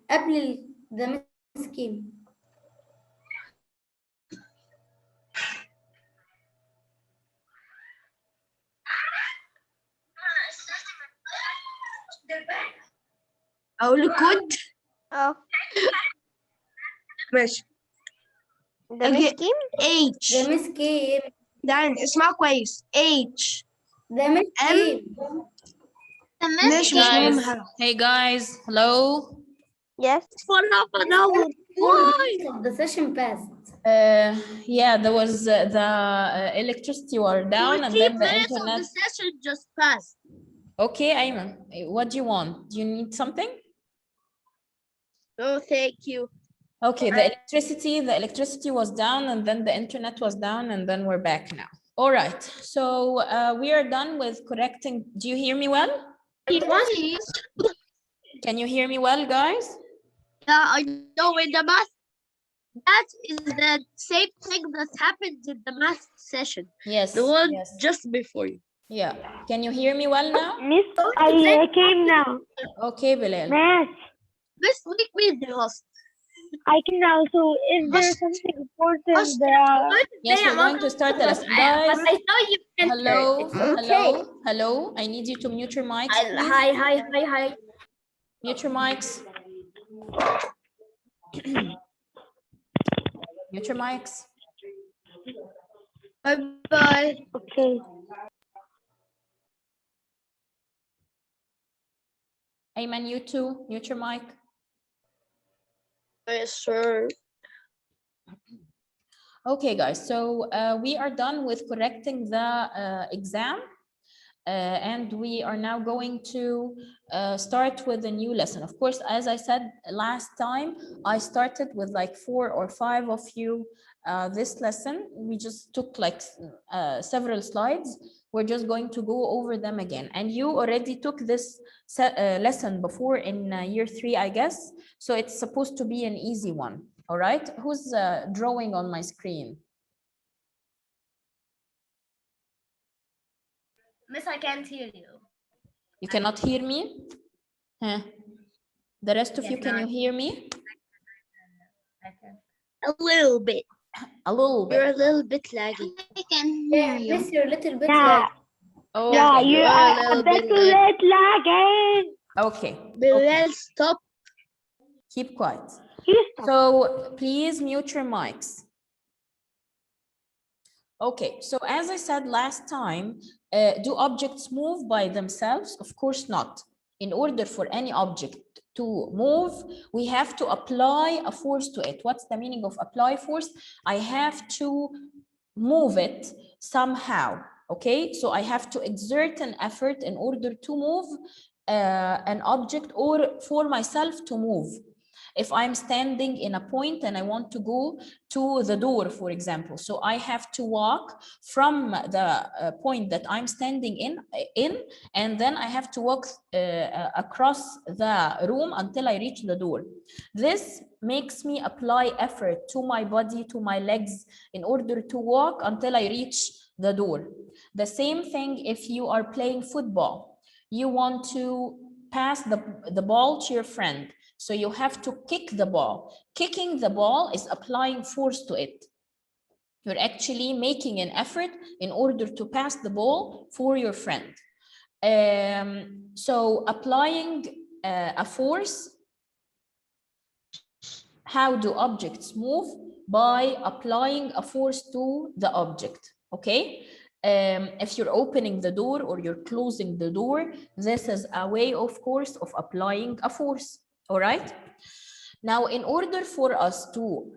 قبل the scheme. اقول الكود ماشي. ده مسكين. H The scheme. ده اسمها كويس. H The scheme. ماشي مش مهم. Hey guys, hello. Yes. for half an hour. Why? The session passed. Yeah, there was the electricity were down and then the internet. The session just passed. Okay, Ayman, what do you want? Do you need something? No, thank you. Okay, the electricity was down and then the internet was down and then we're back now. All right, so we are done with correcting. Do you hear me well? Can you hear me well, guys? Yeah, I know in the math. That is the same thing that happened in the math session. Yes. The one yes. just before you. Yeah. Can you hear me well now? Miss, I came now. Okay, Bilal. Miss, This make me the host. I can now. So is there something important? Yes, we're going to start the lesson. Guys, But I saw you enter. hello, It's okay. hello. I need you to mute your mics. please. Hi. Mute your mics. Mute your mics. Bye-bye. Okay. Ayman, you too. Mute your mic. Yes, sir. Okay, guys. So we are done with correcting the exam. And we are now going to start with a new lesson. Of course, as I said last time, I started with like 4 or 5 of you this lesson. We just took like several slides. We're just going to go over them again. And you already took this lesson before in year 3, I guess. So it's supposed to be an easy one. All right. Who's drawing on my screen? Miss, I can't hear you. You cannot hear me? Huh? The rest of you, can you hear me? I can. A little bit. A little bit. You're a little bit laggy. I can hear you. Miss, you're a little bit like. Oh, Yeah, okay. you are are a bit late lagging. Okay. Bilal, stop. Keep quiet. You stop. So please mute your mics. Okay, so as I said last time, do objects move by themselves? Of course not. In order for any object to move, we have to apply a force to it. What's the meaning of apply force? I have to move it somehow, okay? So I have to exert an effort in order to move an object or for myself to move. If I'm standing in a point and I want to go to the door, for example, so I have to walk from the point that I'm standing in, and then I have to walk across the room until I reach the door. This makes me apply effort to my body, to my legs, in order to walk until I reach the door. The same thing if you are playing football. You want to pass the ball to your friend. So you have to kick the ball. Kicking the ball is applying force to it. You're actually making an effort in order to pass the ball for your friend. So applying a force, how do objects move? By applying a force to the object, okay? If you're opening the door or you're closing the door, this is a way, of course, of applying a force. All right. Now, in order for us to,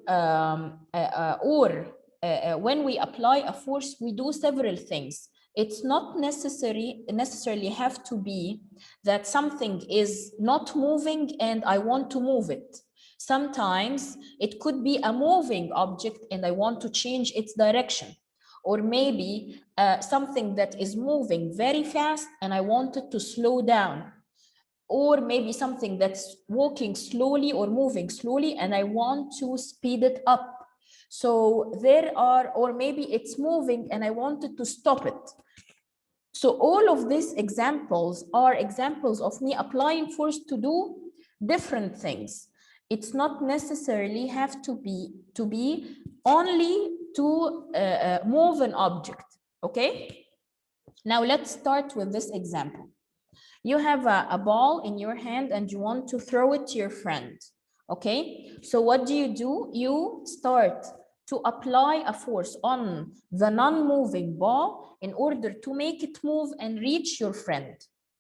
when we apply a force, we do several things. It's not necessarily have to be that something is not moving and I want to move it. Sometimes it could be a moving object and I want to change its direction. Or maybe something that is moving very fast and I want it to slow down. Or maybe something that's walking slowly or moving slowly and I want to speed it up. So there are, or maybe it's moving and I wanted to stop it. So all of these examples are examples of me applying force to do different things. it's not necessarily have to be only to move an object, okay? Now let's start with this example. You have a ball in your hand and you want to throw it to your friend, okay? So what do? You start to apply a force on the non-moving ball in order to make it move and reach your friend,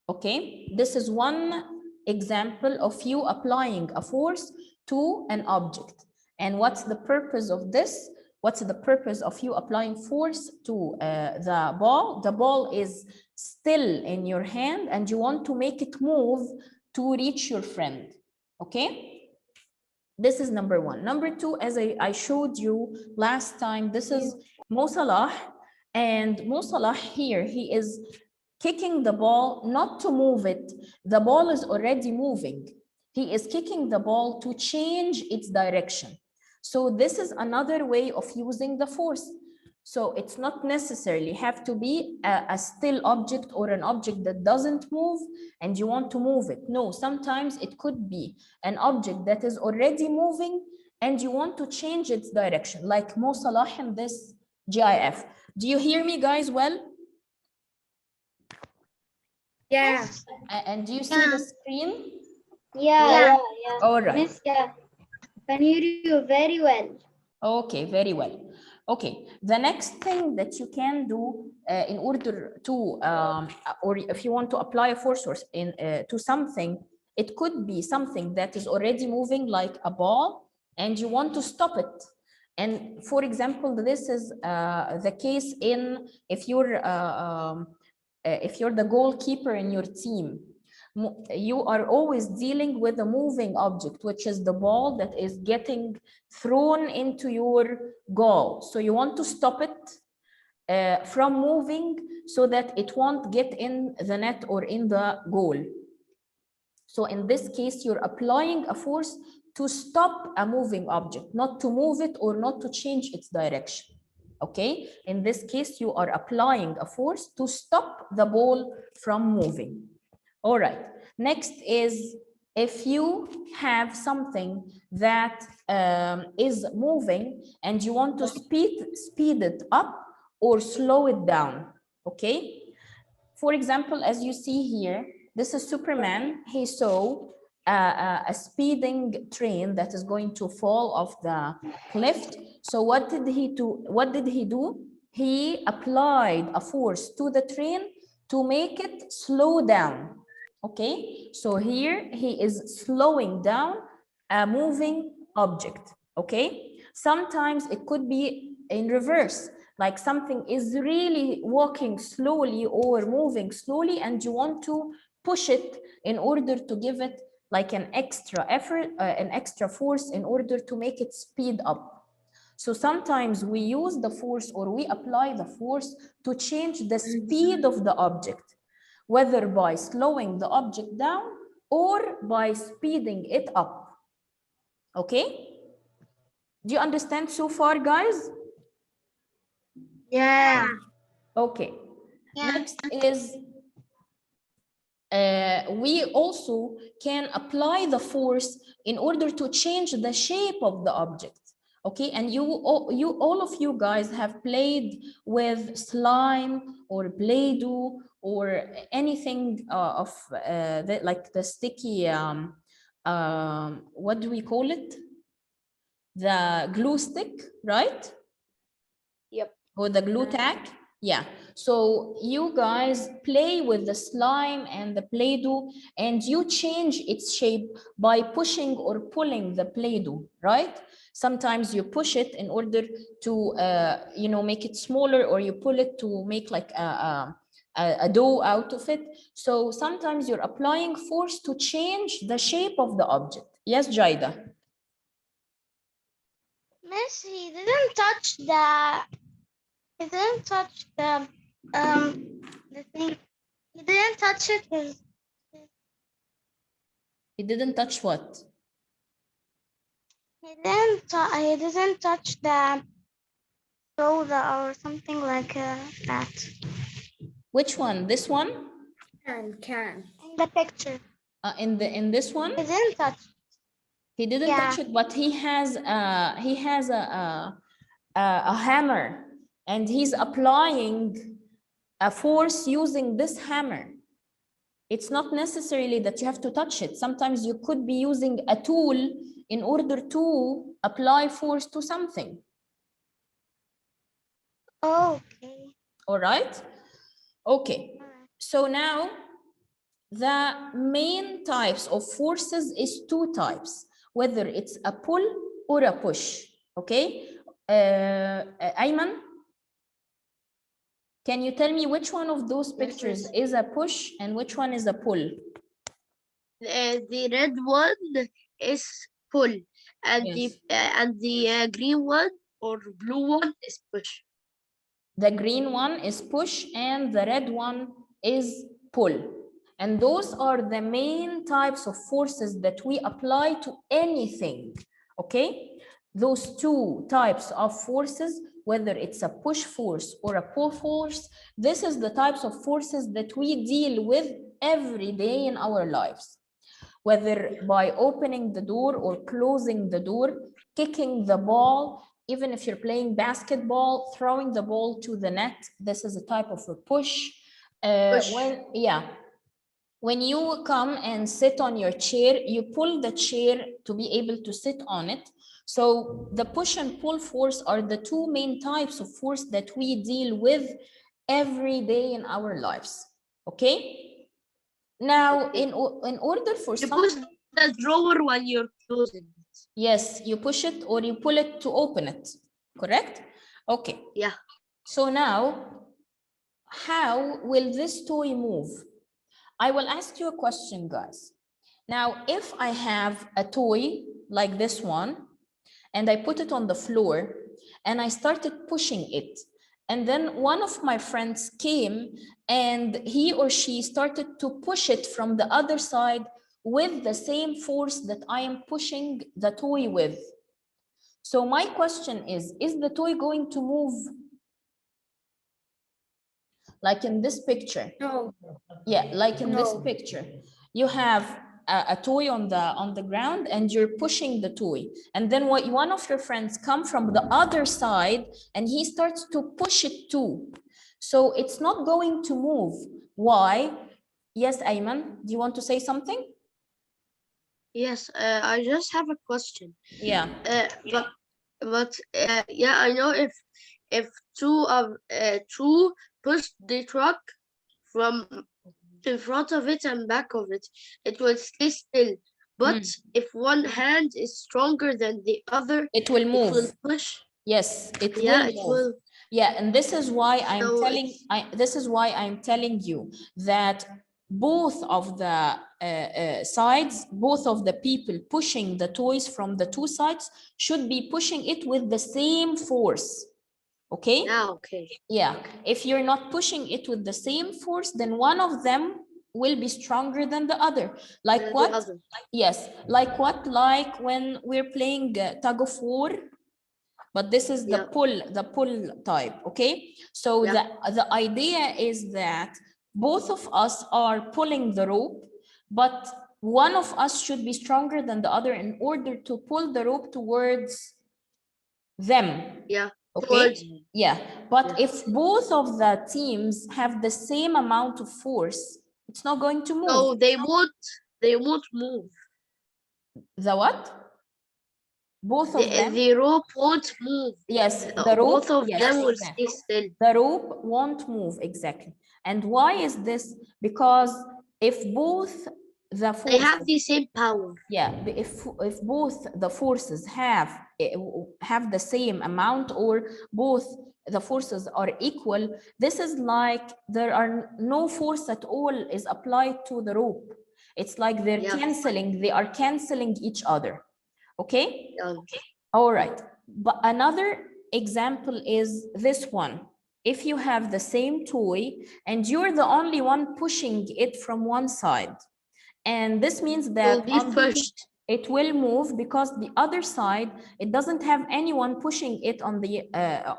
okay? This is one example of you applying a force to an object. And what's the purpose of this? What's the purpose of you applying force to the ball? The ball is still in your hand and you want to make it move to reach your friend, okay? This is number one. Number two, as I showed you last time, this is Mo Salah, and Mo Salah here, he is kicking the ball not to move it. The ball is already moving. He is kicking the ball to change its direction. So this is another way of using the force. So it's not necessarily have to be a still object or an object that doesn't move and you want to move it. No, sometimes it could be an object that is already moving and you want to change its direction, like Mo Salah in this GIF. Do you hear me, guys, well? Yeah. And do you see the screen? Yeah. All right. Miss, can hear you very well. Okay, very well. Okay, the next thing that you can do in order to, or if you want to apply a force source to something, it could be something that is already moving like a ball and you want to stop it. And for example, this is the case if you're the goalkeeper in your team. You are always dealing with a moving object, which is the ball that is getting thrown into your goal. So you want to stop it from moving so that it won't get in the net or in the goal. So in this case, you're applying a force to stop a moving object, not to move it or not to change its direction. Okay, in this case, you are applying a force to stop the ball from moving. All right, next is if you have something that is moving and you want to speed it up or slow it down, okay? For example, as you see here, this is Superman. He saw a speeding train that is going to fall off the cliff. So what did he do? He applied a force to the train to make it slow down. Okay, so here he is slowing down a moving object. Okay, sometimes it could be in reverse, like something is really walking slowly or moving slowly and you want to push it in order to give it like an extra effort, an extra force in order to make it speed up. So sometimes we use the force or we apply the force to change the speed of the object, whether by slowing the object down or by speeding it up. Okay? Do you understand so far, guys? Yeah. Okay. Next is we also can apply the force in order to change the shape of the object. Okay, and all of you guys have played with slime or Play-Doh or anything of like the sticky what do we call it? The glue stick, right? Yep. Or the glue tack. Yeah, so you guys play with the slime and the Play-Doh and you change its shape by pushing or pulling the Play-Doh, right? Sometimes you push it in order to, you know, make it smaller, or you pull it to make like a dough out of it. So sometimes you're applying force to change the shape of the object. Yes, Jaida? Miss, he didn't touch the thing. He didn't touch it with He didn't touch what? he didn't touch the soda or something like that. Which one? This one? Can. In the picture. In this one? He didn't touch. He didn't touch it, but he has a hammer, and he's applying a force using this hammer. It's not necessarily that you have to touch it. Sometimes you could be using a tool in order to apply force to something. Okay. All right. Okay. So now the main types of forces is two types, whether it's a pull or a push. Okay. Ayman, can you tell me which one of those pictures is a push and which one is a pull? The red one is pull, and Yes. the green one or blue one is push. The green one is push and the red one is pull. And those are the main types of forces that we apply to anything, okay? Those two types of forces, whether it's a push force or a pull force, this is the types of forces that we deal with every day in our lives. Whether by opening the door or closing the door, kicking the ball, even if you're playing basketball, throwing the ball to the net, this is a type of a push. When you come and sit on your chair, you pull the chair to be able to sit on it. So the push and pull force are the two main types of force that we deal with every day in our lives. Okay? Now, in order for You push something, the drawer when you're closing it. yes, you push it or you pull it to open it, correct? Okay. Yeah. So now, how will this toy move? I will ask you a question, guys. Now, if I have a toy like this one, and I put it on the floor, and I started pushing it, and then one of my friends came, and he or she started to push it from the other side with the same force that I am pushing the toy with. So my question is the toy going to move? Like in this picture? No. Yeah, like in this No. picture, you have a toy on the ground and you're pushing the toy, and then one of your friends come from the other side and he starts to push it too. So it's not going to move. Why? Yes, Ayman, do you want to say something? Yes, I just have a question. Yeah. But yeah, I know if two push the truck from in front of it and back of it, it will stay still. But if one hand is stronger than the other, it will move. It will push. Yes, it will Yeah, it move. will. Yeah, and this is why So I'm telling you that both of the sides, both of the people pushing the toys from the two sides should be pushing it with the same force. Okay? yeah, okay. Yeah, if you're not pushing it with the same force, then one of them will be stronger than the other. Like The what? other. Yes, like what? Like when we're playing tug of war, but this is the pull type. Okay, so the idea is that both of us are pulling the rope, but one of us should be stronger than the other in order to pull the rope towards them. Yeah. Okay. Yeah, but if both of the teams have the same amount of force, it's not going to move. No, they won't move. The what? Both of them? The rope won't move. Yes, the rope. Both of yes, them will exactly. stay still. The rope won't move, exactly. And why is this? Because if both the forces, They have the same power. yeah, if both the forces have the same amount, or both the forces are equal, this is like there are no force at all is applied to the rope. It's like they're canceling, they are canceling each other. Okay? All right. But another example is this one. If you have the same toy and you're the only one pushing it from one side, and this means that it will move because the other side, it doesn't have anyone pushing it on the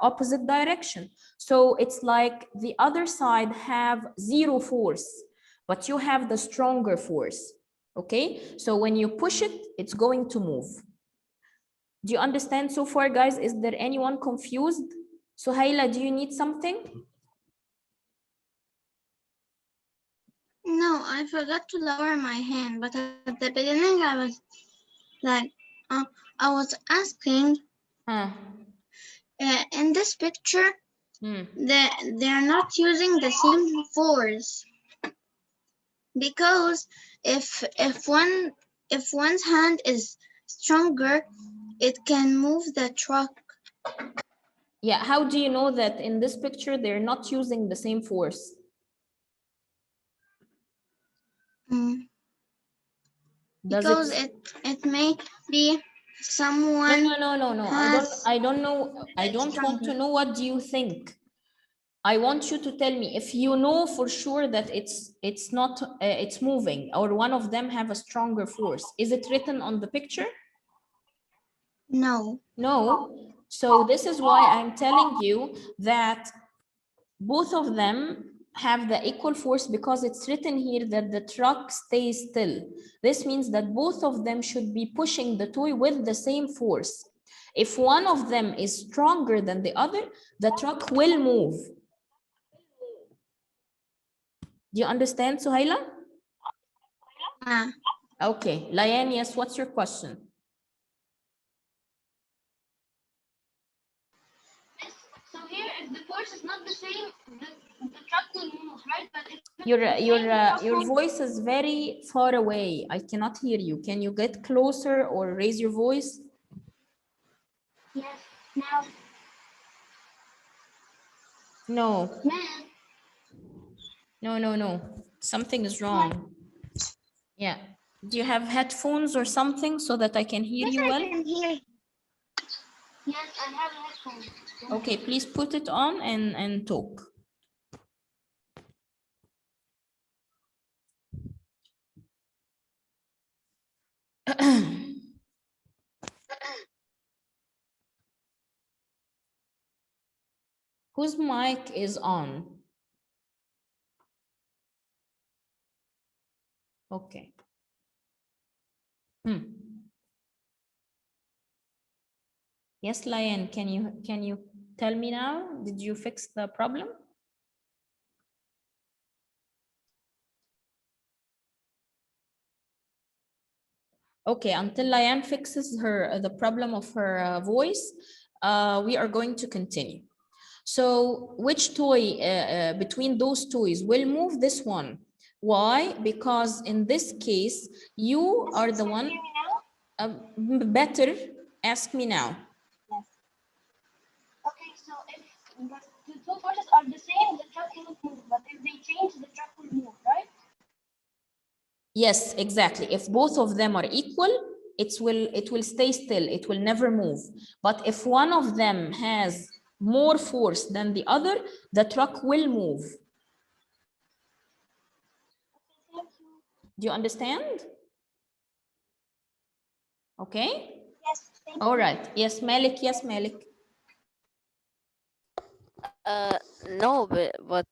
opposite direction. So it's like the other side have zero force, but you have the stronger force. Okay, so when you push it, it's going to move. Do you understand so far, guys? Is there anyone confused? Suhaila, do you need something? No, I forgot to lower my hand, but at the beginning I was like, I was asking, in this picture, they're not using the same force, because if one's hand is stronger, it can move the truck. Yeah, how do you know that in this picture they're not using the same force? Because it may be someone. No. I don't know. I don't want to know what do you think. I want you to tell me if you know for sure that it's not it's moving, or one of them have a stronger force. Is it written on the picture? No. No. So this is why I'm telling you that both of them have the equal force, because it's written here that the truck stays still. This means that both of them should be pushing the toy with the same force. If one of them is stronger than the other, the truck will move. Do you understand, Suhaila? Okay, Layan, yes, what's your question? So here, if the force is not the same, the truck will move, right? But if Your voice is very far away. I cannot hear you. Can you get closer or raise your voice? yes, now. No. Man. No. Something is wrong. Yeah. Do you have headphones or something so that I can hear you well? I can hear. Yes, I have headphones. Okay, please put it on and talk. Whose mic is on? Okay. Yes, Layan, can you tell me now? Did you fix the problem? Okay, until Layan fixes the problem of her voice, we are going to continue. So which toy between those toys will move? This one. Why? Because in this case, you are the one. Better ask me now. Yes. Okay, so if the two forces are the same, the truck will move. But if they change, the truck will move, right? Yes, exactly. If both of them are equal, it will stay still. It will never move. But if one of them has more force than the other, the truck will move. Do you understand? Okay. Yes. All right. Yes, Malik. Yes, Malik. No, but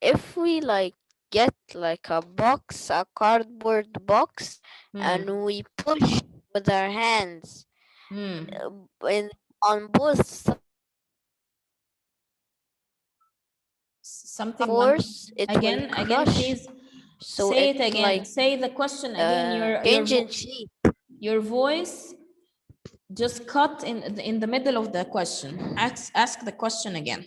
if we like get like a box, a cardboard box, and we push with our hands on both sides, Something force, it will again, crush. please. So say it it again. like Say the question again. change in shape. Your voice just cut in the middle of the question. Ask the question again.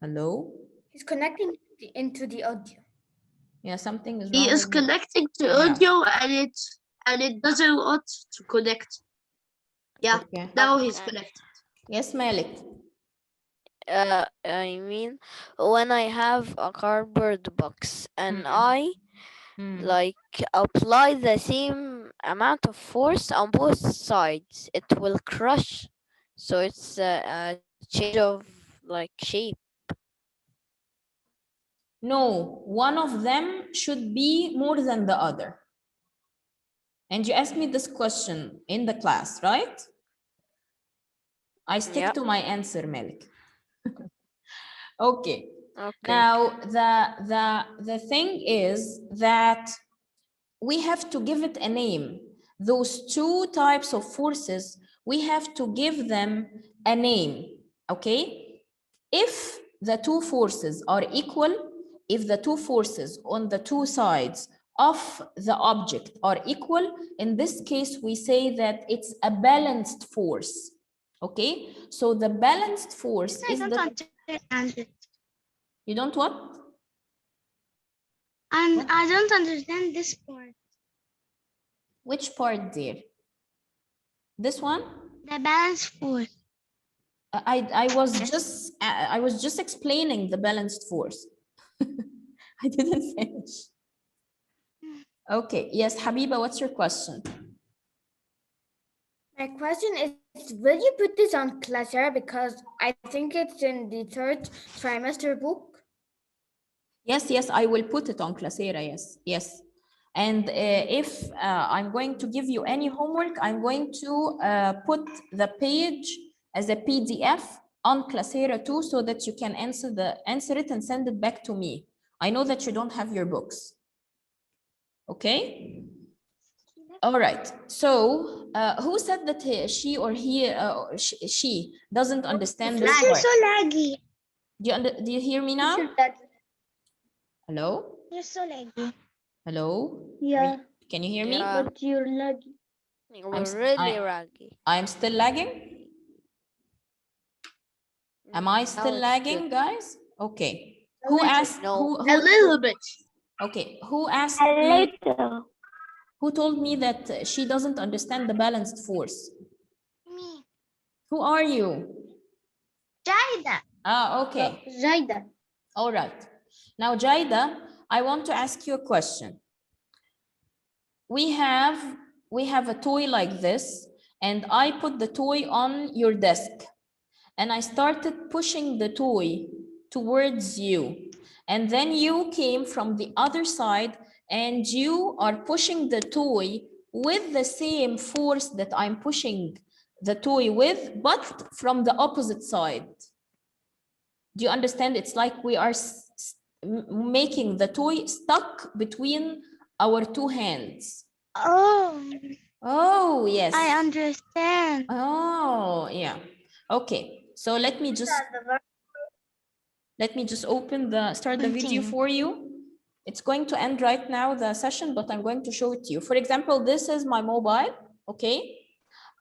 Hello? He's connecting into the audio. Yeah, something is wrong. He is connecting to audio and it doesn't want to connect. Yeah, okay. Now he's connected. Yes, Malik. I mean, when I have a cardboard box and I like apply the same amount of force on both sides, it will crush. So it's a change of like shape. No, one of them should be more than the other. And you asked me this question in the class, right? I stick to my answer, Malik. Okay. Okay. Now, the thing is that we have to give it a name. Those two types of forces, we have to give them a name, okay? If the two forces are equal, if the two forces on the two sides of the object are equal, in this case, we say that it's a balanced force, okay? So the balanced force I is don't the... understand it. You don't what? And I don't understand this part. Which part, dear? This one? The balance force. I was Yes. just explaining the balanced force. I didn't finish. Okay, yes, Habiba, what's your question? My question is, will you put this on Clasera because I think it's in the third trimester book? Yes, I will put it on Clasera, yes. And if I'm going to give you any homework, I'm going to put the page as a PDF on Clasera too, so that you can answer it and send it back to me. I know that you don't have your books. Okay? All right. So who said that she or he, she doesn't understand this You're part? so laggy. Do you hear me now? Hello? You're so laggy. Hello? Yeah. Can you hear me? Yeah. But you're laggy. We're really raggy. I'm still lagging? Am I Now still it's lagging, good. guys? Okay. A Who little. asked? No. A little bit. Okay. Who asked A me? little. Who told me that she doesn't understand the balanced force? Me. Who are you? Jaida. Ah, okay. Jaida. All right. Now, Jaida, I want to ask you a question. We have a toy like this, and I put the toy on your desk, and I started pushing the toy towards you. And then you came from the other side and you are pushing the toy with the same force that I'm pushing the toy with, but from the opposite side. Do you understand? It's like we are making the toy stuck between our two hands. Oh, Oh, yes. I understand. Oh, yeah. Okay. So let me just start the video Continue. for you. It's going to end right now, the session, but I'm going to show it to you. For example, this is my mobile, okay?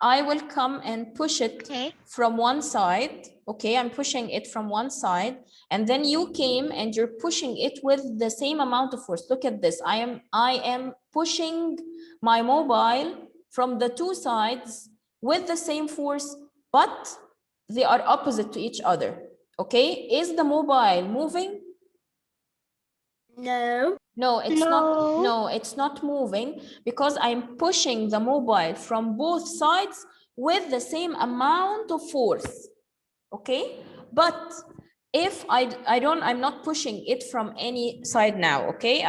I will come and push it from one side, okay? I'm pushing it from one side, and then you came and you're pushing it with the same amount of force. Look at this. I am pushing my mobile from the two sides with the same force, but they are opposite to each other. Okay, is the mobile moving? No. No, it's No. not. No, it's not moving because I'm pushing the mobile from both sides with the same amount of force. Okay, but if I'm not pushing it from any side now. Okay,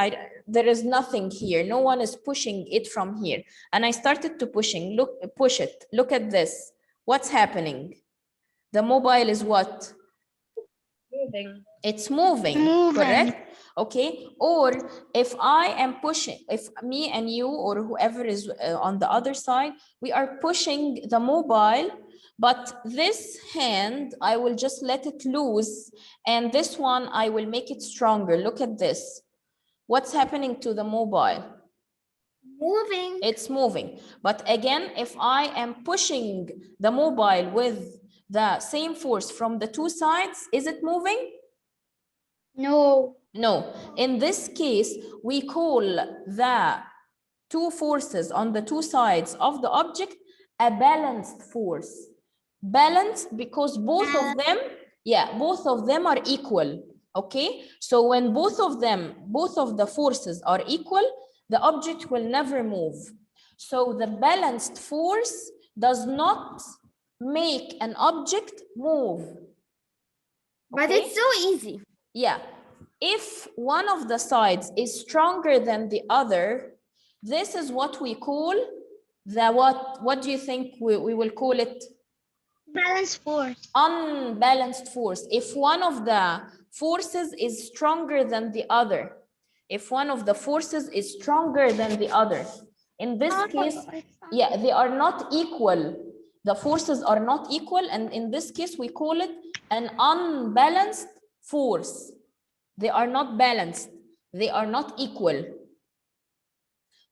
there is nothing here. No one is pushing it from here, and I started to push it. Look at this. What's happening? The mobile is what? Moving. It's moving, correct? Okay. Or if I am pushing, if me and you or whoever is on the other side, we are pushing the mobile, but this hand, I will just let it loose, and this one, I will make it stronger. Look at this. What's happening to the mobile? Moving. It's moving. But again, if I am pushing the mobile with the same force from the two sides, is it moving? No. No. In this case, we call the two forces on the two sides of the object a balanced force. Balanced because both of them are equal. Okay, so when both of the forces are equal, the object will never move. So the balanced force does not make an object move. But Okay? it's so easy. Yeah, if one of the sides is stronger than the other, this is what we call the what do you think we will call it? Balance force. Unbalanced force. If one of the forces is stronger than the other. If one of the forces is stronger than the other. In this case, yeah, they are not equal. The forces are not equal, and in this case, we call it an unbalanced force. They are not balanced. They are not equal.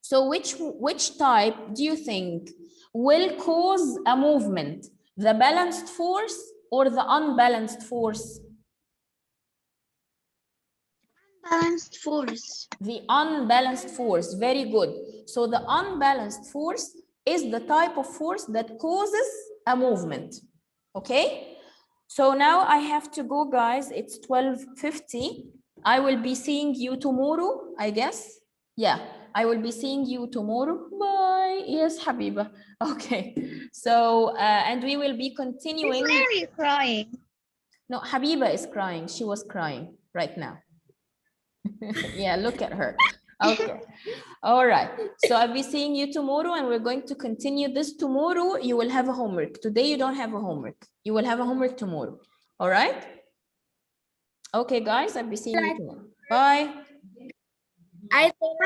So which type do you think will cause a movement? The balanced force or the unbalanced force? Balanced force. The unbalanced force, very good. So the unbalanced force is the type of force that causes a movement, okay? So now I have to go, guys. It's 12:50. I will be seeing you tomorrow, I guess. Yeah, I will be seeing you tomorrow. Bye. Yes, Habiba. Okay. So, and we will be continuing. Why are you crying? No, Habiba is crying. She was crying right now. Yeah, look at her. Okay. All right. So I'll be seeing you tomorrow, and we're going to continue this tomorrow. You will have a homework. Today you don't have a homework. You will have a homework tomorrow. All right? Okay, guys, I'll be seeing you tomorrow. Bye. I think